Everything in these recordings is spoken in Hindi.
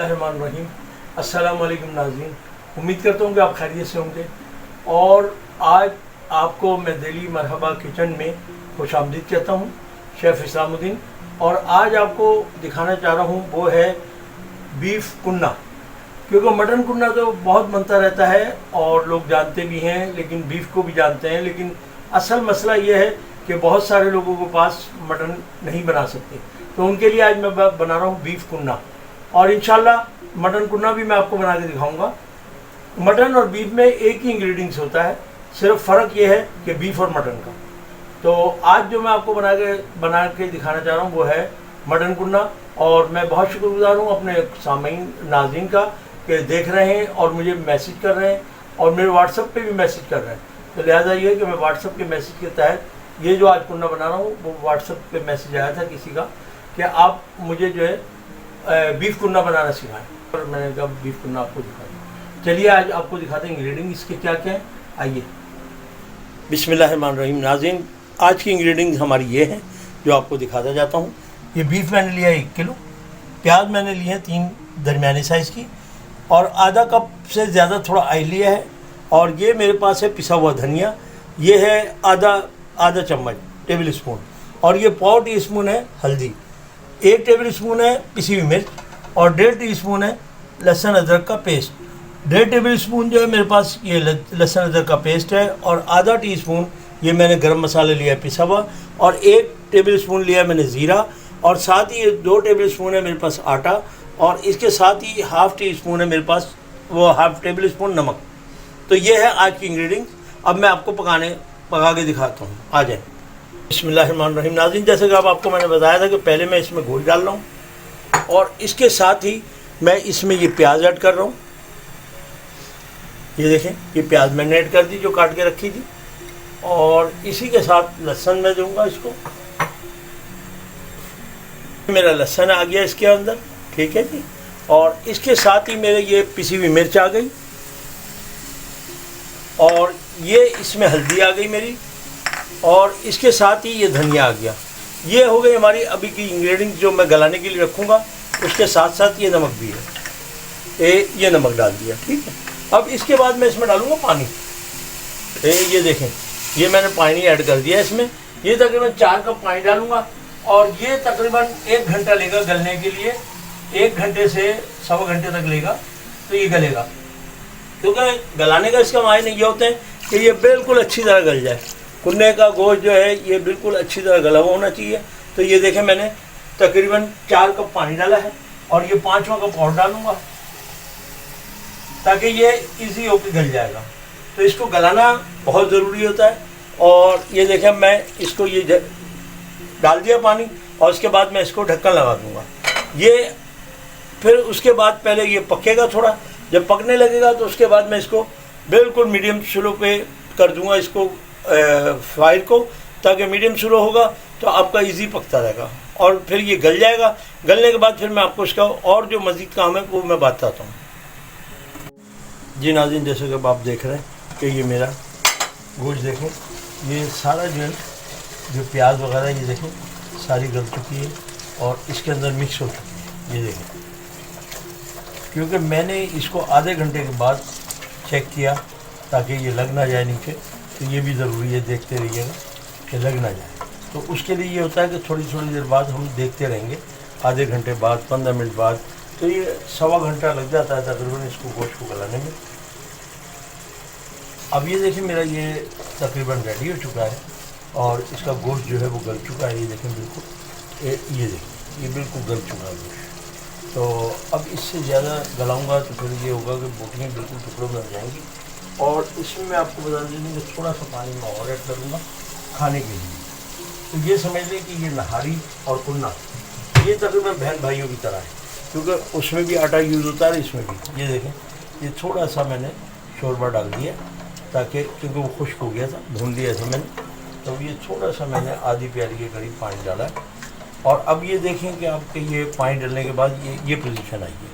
बिस्मिल्लाहिर्रहमानिर्रहीम। अस्सलाम वालेकुम नाज़रीन, उम्मीद करता हूँ कि आप खैरियत से होंगे। और आज आपको मैं दिली मरहबा किचन में खुशामदीद कहता हूँ, शेफ़ इस्लामुद्दीन। और आज आपको दिखाना चाह रहा हूँ वो है बीफ कुन्ना, क्योंकि मटन कुन्ना तो बहुत बनता रहता है और लोग जानते भी हैं, लेकिन बीफ को भी जानते हैं। लेकिन असल मसला ये है कि बहुत सारे लोगों के पास मटन नहीं बना सकते, तो उनके लिए आज मैं बना रहा हूँ बीफ कुन्ना। और इंशाल्लाह मटन कुन्ना भी मैं आपको बना के दिखाऊंगा। मटन और बीफ में एक ही इंग्रेडिएंट्स होता है, सिर्फ फ़र्क ये है कि बीफ और मटन का। तो आज जो मैं आपको बना के दिखाना चाह रहा हूँ वो है मटन कुन्ना। और मैं बहुत शुक्रगुजार हूँ अपने सामीन नाज़रीन का कि देख रहे हैं और मुझे मैसेज कर रहे हैं और मेरे व्हाट्सएप पे भी मैसेज कर रहे हैं। तो लिहाजा ये कि मैं व्हाट्सएप के मैसेज के तहत ये जो आज कुन्ना बना रहा हूँ, वो व्हाट्सएप पे मैसेज आया था किसी का कि आप मुझे जो है बीफ कुन्ना बनाना सिखाएं। और मैंने कहा बीफ कुन्ना आपको दिखाएं। चलिए आज आपको दिखाते हैं इंग्रेडिएंट इसके क्या क्या हैं। आइए। बिस्मिल्लाहिर्रहमानिर्रहीम। नाज़रीन, आज की इंग्रेडिएंट हमारी ये है जो आपको दिखाता जाता हूँ। ये बीफ मैंने लिया 1 किलो, प्याज मैंने लिए हैं 3 दरमियाने साइज़ की, और आधा कप से ज़्यादा थोड़ा ऑयल लिया है। और ये मेरे पास है पिसा हुआ धनिया, ये है आधा चम्मच टेबल स्पून। और ये पाव टी स्पून है हल्दी, 1 टेबल स्पून है पिसी हुई मिर्च, और 1.5 टीस्पून है लहसुन अदरक का पेस्ट। 1.5 टेबल स्पून जो है मेरे पास ये लहसुन अदरक का पेस्ट है। और आधा टीस्पून ये मैंने गरम मसाला लिया है पिसा हुआ, और 1 टेबल स्पून लिया मैंने ज़ीरा, और साथ ही 2 टेबल स्पून है मेरे पास आटा, और इसके साथ ही ½ टी स्पून है मेरे पास वो ½ टेबल स्पून नमक। तो ये है आज की इंग्रेडिएंट्स। अब मैं आपको पका के दिखाता हूँ। आ जाए। बिस्मिल्लाहिर्रहमानिर्रहीम। नाज़रीन, जैसे कि अब आपको मैंने बताया था कि पहले मैं इसमें गोश्त डाल रहा हूँ, और इसके साथ ही मैं इसमें ये प्याज ऐड कर रहा हूँ। ये देखें, ये प्याज मैंने ऐड कर दी जो काट के रखी थी, और इसी के साथ लहसुन मैं दूंगा इसको। मेरा लहसुन आ गया इसके अंदर, ठीक है जी। और इसके साथ ही मेरे ये पिसी हुई मिर्च आ गई, और ये इसमें हल्दी आ गई मेरी, और इसके साथ ही ये धनिया आ गया। ये हो गई हमारी अभी की इंग्रेडिएंट जो मैं गलाने के लिए रखूँगा। उसके साथ साथ ये नमक भी है, ये नमक डाल दिया, ठीक है। अब इसके बाद मैं इसमें डालूँगा पानी। ये देखें, ये मैंने पानी ऐड कर दिया इसमें। ये तकरीबन 4 कप पानी डालूँगा, और ये तकरीबन 1 घंटा लेगा गलने के लिए। 1 घंटे से सवा घंटे तक लेगा, तो ये गलेगा। क्योंकि गलाने का इसका मायने ये होता है कि ये बिल्कुल अच्छी तरह गल जाए। कुन्ने का गोश्त जो है ये बिल्कुल अच्छी तरह गला हुआ होना चाहिए। तो ये देखें, मैंने तकरीबन 4 कप पानी डाला है, और ये 5वां कप और डालूँगा ताकि ये इजी होकर गल जाएगा। तो इसको गलाना बहुत ज़रूरी होता है। और ये देखें, मैं इसको ये डाल दिया पानी, और उसके बाद मैं इसको ढक्कन लगा दूँगा। ये फिर उसके बाद पहले ये पकेगा थोड़ा, जब पकने लगेगा तो उसके बाद मैं इसको बिल्कुल मीडियम स्लो पे कर दूंगा इसको फायर को, ताकि मीडियम स्लो होगा तो आपका इजी पकता रहेगा, और फिर ये गल जाएगा। गलने के बाद फिर मैं आपको इसका और जो मज़ीद काम है वो मैं बताता हूँ। जी नाज़रीन, जैसे कि आप देख रहे हैं कि ये मेरा गोश्त देखें, ये सारा जो प्याज वगैरह ये देखें सारी गल चुकी है, और इसके अंदर मिक्स हो चुकी है। ये देखें, क्योंकि मैंने इसको आधे घंटे के बाद चेक किया ताकि ये लग ना जाए नीचे। तो ये भी ज़रूरी है, देखते रहिएगा कि लग ना जाए। तो उसके लिए ये होता है कि थोड़ी देर बाद हम देखते रहेंगे, आधे घंटे बाद, 15 मिनट बाद। तो ये सवा घंटा लग जाता है तकरीबन इसको गोश्त को गलाने में। अब ये देखिए, मेरा ये तकरीबन रेडी हो चुका है, और इसका गोश्त जो है वो गल चुका है। ये देखें बिल्कुल, ये देखें, ये बिल्कुल गल चुका है गोश्त। तो अब इससे ज़्यादा गलाऊंगा तो फिर ये होगा कि बोटियाँ बिल्कुल टुकड़ों में आ जाएंगी। और इसमें मैं आपको बता दें कि थोड़ा सा पानी मैं और ऐड करूँगा खाने के लिए। तो ये समझ लें कि ये नहारी और कुन्ना ये तकरीबन बहन भाइयों की तरह है, क्योंकि उसमें भी आटा यूज़ होता है, इसमें भी। ये देखें, ये थोड़ा सा मैंने शोरबा डाल दिया ताकि, क्योंकि वो खुश्क हो गया था, भून लिया था मैंने। तो ये थोड़ा सा मैंने आधी प्याली के करीब पानी डाला है। और अब ये देखें कि आपके ये पानी डालने के बाद ये पोजीशन आई है,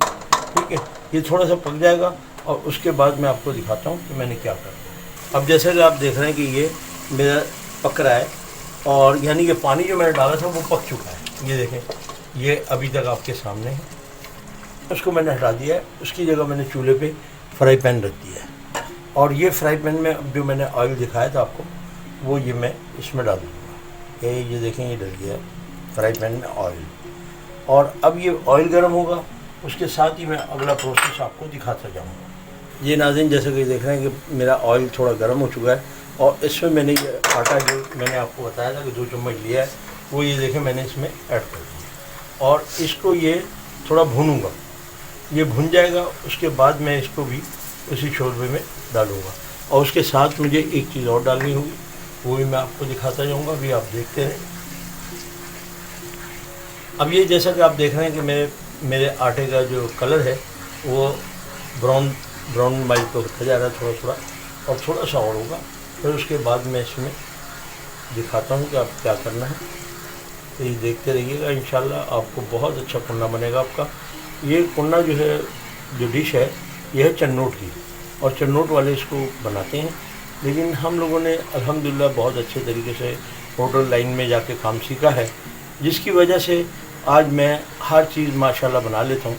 ठीक है। ये थोड़ा सा पक जाएगा, और उसके बाद मैं आपको दिखाता हूँ कि मैंने क्या करा। अब जैसे कि आप देख रहे हैं कि ये मेरा पक रहा है, और यानी कि पानी जो मैंने डाला था वो पक चुका है। ये देखें, ये अभी तक आपके सामने है। उसको मैंने हटा दिया है। उसकी जगह मैंने चूल्हे पे फ्राई पैन रख दिया है और ये फ्राई पैन में अब जो मैंने ऑयल दिखाया था आपको वो ये मैं इसमें डाल दूँगा। ये देखें ये डल गया फ्राई पैन में ऑयल। और अब ये ऑयल गर्म होगा, उसके साथ ही मैं अगला प्रोसेस आपको दिखाता जाऊँगा। ये नाज़रीन जैसे कि देख रहे हैं कि मेरा ऑयल थोड़ा गर्म हो चुका है और इसमें मैंने ये आटा जो मैंने आपको बताया था कि 2 चम्मच लिया है वो ये देखें मैंने इसमें ऐड कर दिया और इसको ये थोड़ा भूनूंगा। ये भुन जाएगा, उसके बाद मैं इसको भी उसी शोरबे में डालूँगा। और उसके साथ मुझे एक चीज़ और डालनी होगी, वो भी मैं आपको दिखाता जाऊँगा। अभी आप देखते रहें। अब ये जैसा कि आप देख रहे हैं कि मेरे आटे का जो कलर है वो ब्राउन वाइट को होता जा रहा है थोड़ा थोड़ा, और थोड़ा सा और होगा। फिर उसके बाद मैं इसमें दिखाता हूँ कि आप क्या करना है। तो ये देखते रहिएगा, इंशाल्लाह आपको बहुत अच्छा कुन्ना बनेगा आपका। ये कुन्ना जो है, जो डिश है, ये है चन्नोट की, और चन्नोट वाले इसको बनाते हैं। लेकिन हम लोगों ने अल्हम्दुलिल्लाह बहुत अच्छे तरीके से होटल लाइन में जाके काम सीखा है, जिसकी वजह से आज मैं हर चीज़ माशाल्लाह बना लेता हूँ।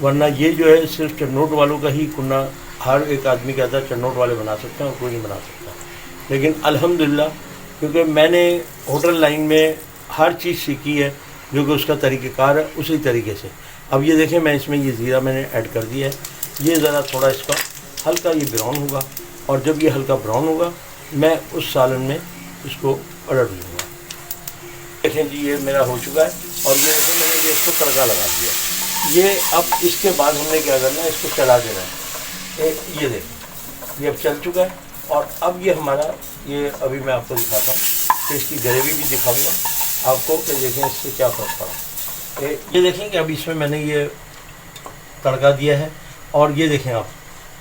वरना ये जो है सिर्फ चन्नोट वालों का ही कुन्ना हर एक आदमी कहता है चन्नोट वाले बना सकते हैं और कोई नहीं बना सकता। लेकिन अल्हम्दुलिल्लाह क्योंकि मैंने होटल लाइन में हर चीज़ सीखी है जो कि उसका तरीक़ेकार है, उसी तरीके से। अब ये देखें मैं इसमें ये ज़ीरा मैंने ऐड कर दिया है। ये ज़रा थोड़ा इसका हल्का ये ब्राउन होगा, और जब ये हल्का ब्राउन होगा मैं उस सालन में इसको पलट लूँगा। देखें जी ये मेरा हो चुका है, और ये देखें मैंने ये इसको तड़का लगा दिया। ये अब इसके बाद हमने क्या करना है, इसको चला देना है। ये देखें ये अब चल चुका है, और अब ये हमारा ये अभी मैं आपको दिखाता हूँ कि इसकी ग्रेवी भी दिखाऊंगा आपको कि देखें इससे क्या फ़र्क पड़ा। ये देखें कि अब इसमें मैंने ये तड़का दिया है, और ये देखें आप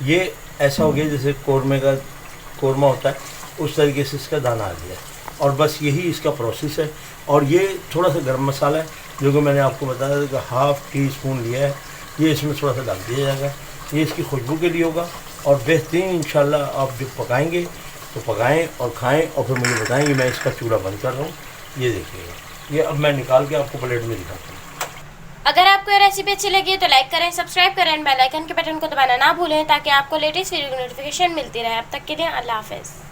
ये ऐसा हो गया जैसे कौरमा होता है, उस तरीके से इसका दाना आ गया है। और बस यही इसका प्रोसेस है। और ये थोड़ा सा गरम मसाला है जो कि मैंने आपको बताया था कि ½ टी स्पून लिया है, ये इसमें थोड़ा सा डाल दिया जाएगा। ये इसकी खुशबू के लिए होगा, और बेहतरीन इंशाल्लाह आप जब पकाएंगे तो पकाएं और खाएं, और फिर मुझे बताएं कि मैं इसका चूल्हा बंद कर रहा हूँ। ये देखिएगा, ये अब मैं निकाल के आपको प्लेट में दिखाता हूँ। अगर आपको ये रेसिपी अच्छी लगी तो लाइक करें, सब्सक्राइब करें, बेल आइकन के बटन को दबाना ना भूलें ताकि आपको लेटेस्ट वीडियो की नोटिफिकेशन मिलती रहे। अब तक के लिए अल्लाह हाफ़िज़।